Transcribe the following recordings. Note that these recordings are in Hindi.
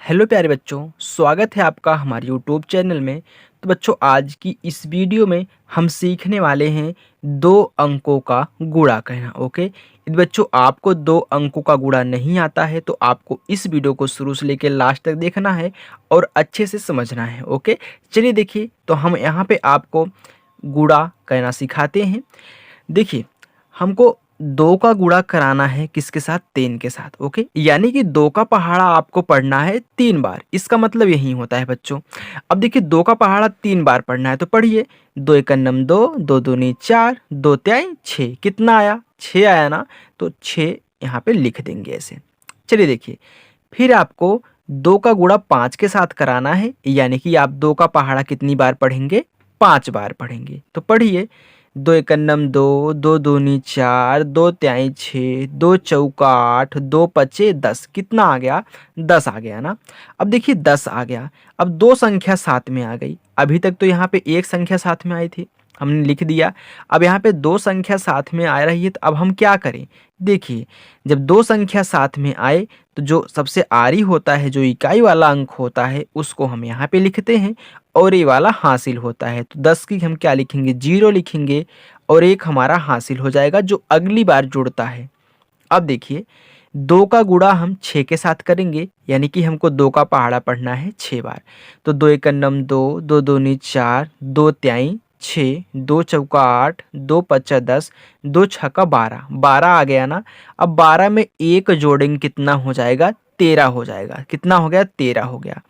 हेलो प्यारे बच्चों, स्वागत है आपका हमारे यूट्यूब चैनल में। तो बच्चों, आज की इस वीडियो में हम सीखने वाले हैं 2 अंकों का गुणा कहना। ओके, यदि बच्चों आपको 2 अंकों का गुणा नहीं आता है तो आपको इस वीडियो को शुरू से लेकर लास्ट तक देखना है और अच्छे से समझना है। ओके, चलिए देखिए, तो हम यहाँ पे आपको गुणा कहना सिखाते हैं। देखिए, हमको 2 का गुणा कराना है किसके साथ? 3 के साथ। ओके, यानी कि 2 का पहाड़ा आपको पढ़ना है 3 बार। इसका मतलब यही होता है बच्चों। अब देखिए, 2 का पहाड़ा 3 बार पढ़ना है तो पढ़िए। 2 एकम नम 2, 2 दूनी 4, 2 त्याई 6। कितना आया? 6 आया ना, तो 6 यहाँ पे लिख देंगे ऐसे। चलिए देखिए, फिर आपको 2 का गुणा 5 के साथ कराना है, यानी कि आप 2 का पहाड़ा कितनी बार पढ़ेंगे? 5 बार पढ़ेंगे। तो पढ़िए। 2 एकम नम 2, 2 दूनी 4, 2 त्याई 6, 2 चौका 8, 2 पचे 10। कितना आ गया? 10 आ गया ना। अब देखिए 10 आ गया। अब 2 संख्या साथ में आ गई। अभी तक तो यहाँ पे एक संख्या साथ में आई थी, हमने लिख दिया। अब यहाँ पे 2 संख्या साथ में आ रही है, तो अब हम क्या करें? देखिए, जब 2 संख्या साथ में आए तो जो सबसे आरी होता है, जो इकाई वाला अंक होता है, उसको हम यहाँ पे लिखते हैं और ये वाला हासिल होता है। तो 10 की हम क्या लिखेंगे? 0 लिखेंगे और 1 हमारा हासिल हो जाएगा जो अगली बार जुड़ता है। अब देखिए, 2 का गुणा हम 6 के साथ करेंगे, यानी कि हमको 2 का पहाड़ा पढ़ना है 6 बार। तो 2 एकम नम 2, 2 दूनी 4, 2 त्याई 6, 2 चौका 8, 2 पचा 10, 2 छक्का 12। 12 आ गया ना। अब 12 में 1 जोड़ेंगे, कितना हो जाएगा? 13 हो जाएगा। कितना हो गया? 13 हो गया।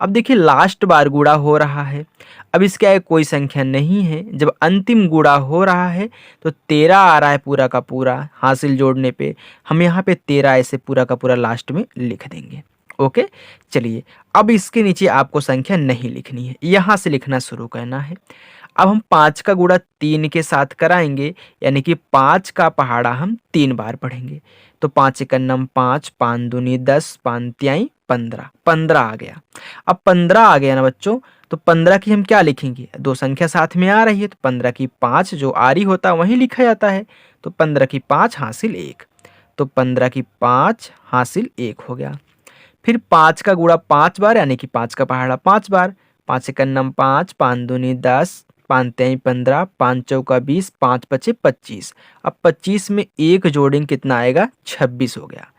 अब देखिए, लास्ट बार गुणा हो रहा है। अब इसके आगे कोई संख्या नहीं है। जब अंतिम गुणा हो रहा है तो 13 आ रहा है पूरा का पूरा हासिल जोड़ने पे। हम यहाँ पे 13 ऐसे पूरा का पूरा लास्ट में लिख देंगे। ओके, चलिए, अब इसके नीचे आपको संख्या नहीं लिखनी है, यहाँ से लिखना शुरू करना है। अब हम 5 का गुणा 3 के साथ कराएंगे, यानी कि 5 का पहाड़ा हम 3 बार पढ़ेंगे। तो 5 एकम नम 5, 5 दूनी 10, 5 त्याई 15। 15 आ गया। अब 15 आ गया ना बच्चों, तो 15 की हम क्या लिखेंगे? 2 संख्या साथ में आ रही है तो 15 की 5 जो आरी होता है वहीं लिखा जाता है। तो 15 की 5 हासिल 1। तो 15 की 5 हासिल 1 हो गया। फिर 5 का गुणा 5 बार, यानी कि 5 का पहाड़ा 5 बार। 5 एकम नम 5, 5 दूनी 10, 5 त्याई 15, 5 चौका 20, 5 पचे 25। अब 25 में 1 जोड़ेंगे, कितना आएगा? 26 हो गया।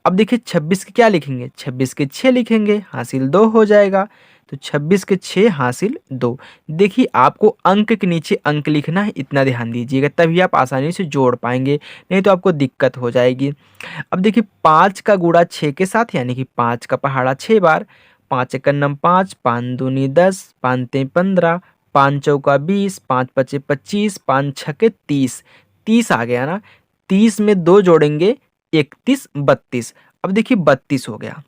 अब देखिए, 26 के क्या लिखेंगे? 26 के 6 लिखेंगे, हासिल 2 हो जाएगा। तो 26 के 6 हासिल 2। देखिए, आपको अंक के नीचे अंक लिखना है, इतना ध्यान दीजिएगा, तभी आप आसानी से जोड़ पाएंगे, नहीं तो आपको दिक्कत हो जाएगी। अब देखिए, 5 का गुणा 6 के साथ, यानी कि 5 का पहाड़ा 6 बार। 5 एकम नम 5, 5 दूनी 10, 5 तेई 15, 5 चौका 20, 5 पचे 25, 5 छके 30। 30 आ गया ना। 30 में 2 जोड़ेंगे, 31, 32। अब देखिए 32 हो गया।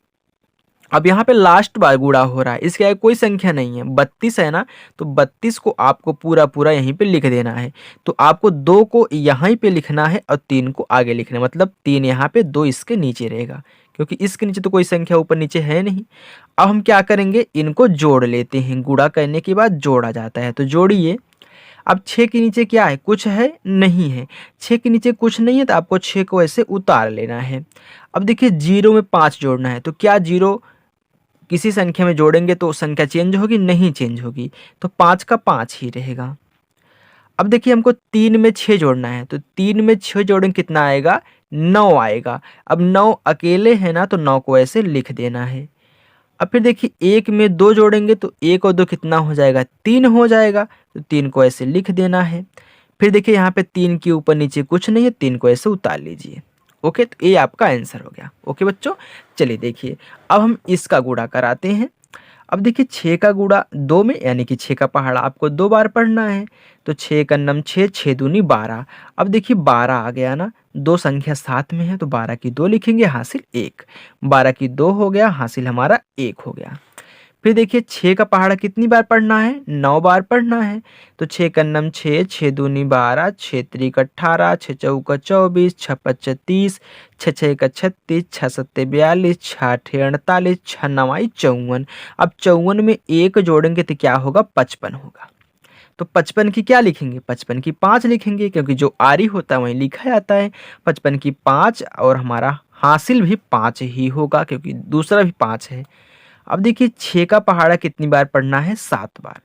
अब यहाँ पे लास्ट बार गुणा हो रहा है, इसके आगे कोई संख्या नहीं है, 32 है ना। तो 32 को आपको पूरा पूरा यहीं पे लिख देना है। तो आपको 2 को यहीं पे लिखना है और 3 को आगे लिखना है, मतलब 3 यहाँ पे, 2 इसके नीचे रहेगा, क्योंकि इसके नीचे तो कोई संख्या ऊपर नीचे है नहीं। अब हम क्या करेंगे? इनको जोड़ लेते हैं। गुणा करने के बाद जोड़ा जाता है, तो जोड़िए। अब 6 के नीचे क्या है? कुछ है? नहीं है। 6 के नीचे कुछ नहीं है, तो आपको 6 को ऐसे उतार लेना है। अब देखिए, 0 में 5 जोड़ना है, तो क्या 0 किसी संख्या में जोड़ेंगे तो संख्या चेंज होगी? नहीं चेंज होगी, तो 5 का 5 ही रहेगा। अब देखिए, हमको 3 में 6 जोड़ना है, तो 3 में 6 जोड़ेंगे, कितना आएगा? 9 आएगा। अब 9 अकेले है ना, तो 9 को ऐसे लिख देना है। अब फिर देखिए, 1 में 2 जोड़ेंगे तो 1 और 2 कितना हो जाएगा? 3 हो जाएगा, तो 3 को ऐसे लिख देना है। फिर देखिए, यहाँ पे 3 के ऊपर नीचे कुछ नहीं है, 3 को ऐसे उतार लीजिए। ओके, तो ये आपका आंसर हो गया। ओके बच्चों, चलिए देखिए, अब हम इसका गुणा कराते हैं। अब देखिए, 6 का गुणा 2 में, यानी कि 6 का पहाड़ा आपको 2 बार पढ़ना है। तो 6 एकम नम 6, 6 दूनी 12। अब देखिए, 12 आ गया ना। 2 संख्या साथ में है तो 12 की 2 लिखेंगे, हासिल 1। 12 की 2 हो गया, हासिल हमारा 1 हो गया। फिर देखिए, 6 का पहाड़ा कितनी बार पढ़ना है? 9 बार पढ़ना है। तो 6 एकम नम 6, 6 दूनी 12, 6 त्रिक 18, 6 चौका 24, 6 पच्चा 30, 6 छक्का 36, 6 सत्ते 42, 6 आठे 48, 6 नवाई 54। अब 54 में 1 जोड़ेंगे तो क्या होगा? 55 होगा। तो 55 की क्या लिखेंगे? 55 की 5 लिखेंगे, क्योंकि जो आरी होता है वहीं लिखा जाता है। 55 की 5, और हमारा हासिल भी 5 ही होगा, क्योंकि दूसरा भी 5 है। अब देखिए 6 का पहाड़ा कितनी बार पढ़ना है, 7 बार।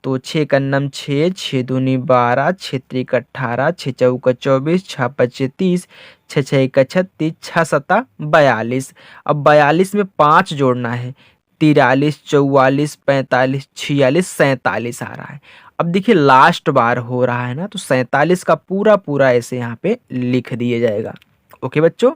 तो 6 का नम 6, 6 दूनी 12, 6 त्रिक 18, 6 चौका 24, 6 पच्चे 30, 6 छः का 36, 6 सत्ता 42। अब 42 में 5 जोड़ना है, 43, 44, 45, 46, 47 आ रहा है। अब देखिए लास्ट बार हो रहा है ना, तो 47 का पूरा पूरा ऐसे यहाँ पे लिख दिया जाएगा। ओके बच्चों,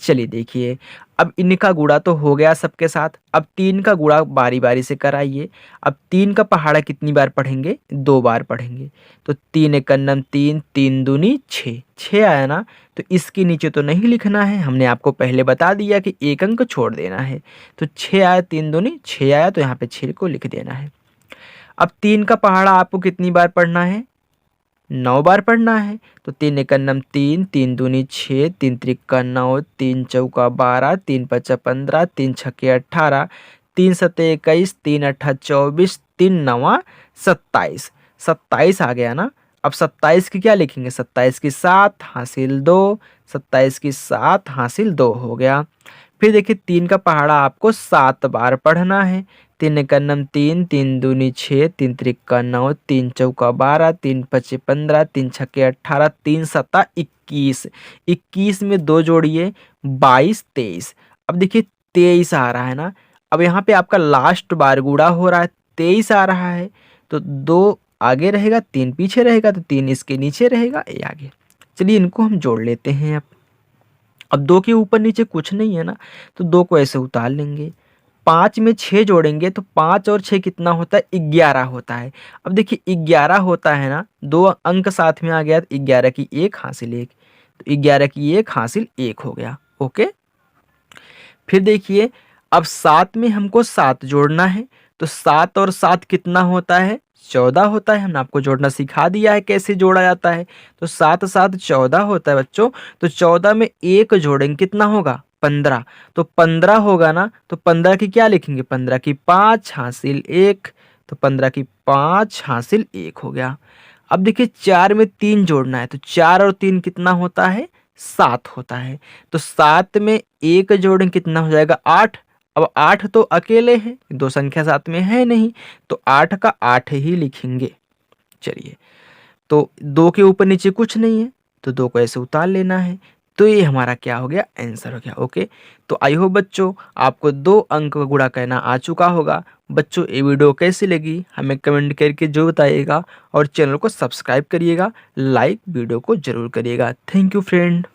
चलिए देखिए, अब इनका गुणा तो हो गया सबके साथ। अब 3 का गुणा बारी बारी से कराइए। अब 3 का पहाड़ा कितनी बार पढ़ेंगे, 2 बार पढ़ेंगे। तो 3 एक नम 3, 3 दूनी 6, 6 आया ना। तो इसके नीचे तो नहीं लिखना है, हमने आपको पहले बता दिया कि एक अंक छोड़ देना है। तो 6 आया, 3 दूनी 6 आया, तो यहाँ पे 6 को लिख देना है। अब 3 का पहाड़ा आपको कितनी बार पढ़ना है, 9 बार पढ़ना है। तो 3 एक नम 3, 3 दूनी 6, 3 त्रिका 9, 3 चौका 12, 3 पचा 15, 3 छक्के 18, 3 सत्ते 21, 3 अट्ठा 24, 3 नवा 27। 27 आ गया ना। अब 27 की क्या लिखेंगे, 27 की 7 हासिल 2, 27 की 7 हासिल 2 हो गया। फिर देखिए 3 का पहाड़ा आपको 7 बार पढ़ना है। 3 का नम 3, 3 दूनी 6, 3 त्रिका 9, 3 चौका 12, 3 पचे 15, 3 छक्के 18, 3 सत्ता 21। 21 में 2 जोड़िए, 22, 23। अब देखिए 23 आ रहा है ना। अब यहाँ पे आपका लास्ट बार गुणा हो रहा है, 23 आ रहा है। तो 2 आगे रहेगा, 3 पीछे रहेगा, तो 3 इसके नीचे रहेगा, ये आगे। चलिए इनको हम जोड़ लेते हैं। अब 2 के ऊपर नीचे कुछ नहीं है ना, तो 2 को ऐसे उतार लेंगे। 5 में 6 जोड़ेंगे, तो 5 और 6 कितना होता है, 11 होता है। अब देखिए 11 होता है ना, 2 अंक साथ में आ गया, तो 11 की 1 हासिल 1, तो 11 की 1 हासिल 1 हो गया। ओके, फिर देखिए अब 7 में हमको 7 जोड़ना है। तो 7 और 7 कितना होता है, 14 होता है। हमने आपको जोड़ना सिखा दिया है कैसे जोड़ा जाता है। तो 7 7 14 होता है बच्चों। तो 14 में 1 जोड़ेंगे, कितना होगा, 15। तो 15 होगा ना, तो 15 की क्या लिखेंगे, 15 की 5 हासिल 1, तो 15 की 5 हासिल 1 हो गया। अब देखिए 4 में 3 जोड़ना है, तो 4 और 3 कितना होता है, 7 होता है। तो 7 में 1 जोड़ें, कितना हो जाएगा, 8। अब 8 तो अकेले हैं, 2 संख्या साथ में है नहीं, तो 8 का 8 ही लिखेंगे। चलिए, तो 2 के ऊपर नीचे कुछ नहीं है, तो 2 को ऐसे उतार लेना है। तो ये हमारा क्या हो गया, आंसर हो गया। ओके, तो आई होप बच्चों आपको 2 अंक का गुणा करना आ चुका होगा। बच्चों ये वीडियो कैसी लगी हमें कमेंट करके जो बताइएगा, और चैनल को सब्सक्राइब करिएगा, लाइक वीडियो को जरूर करिएगा। Thank you friend.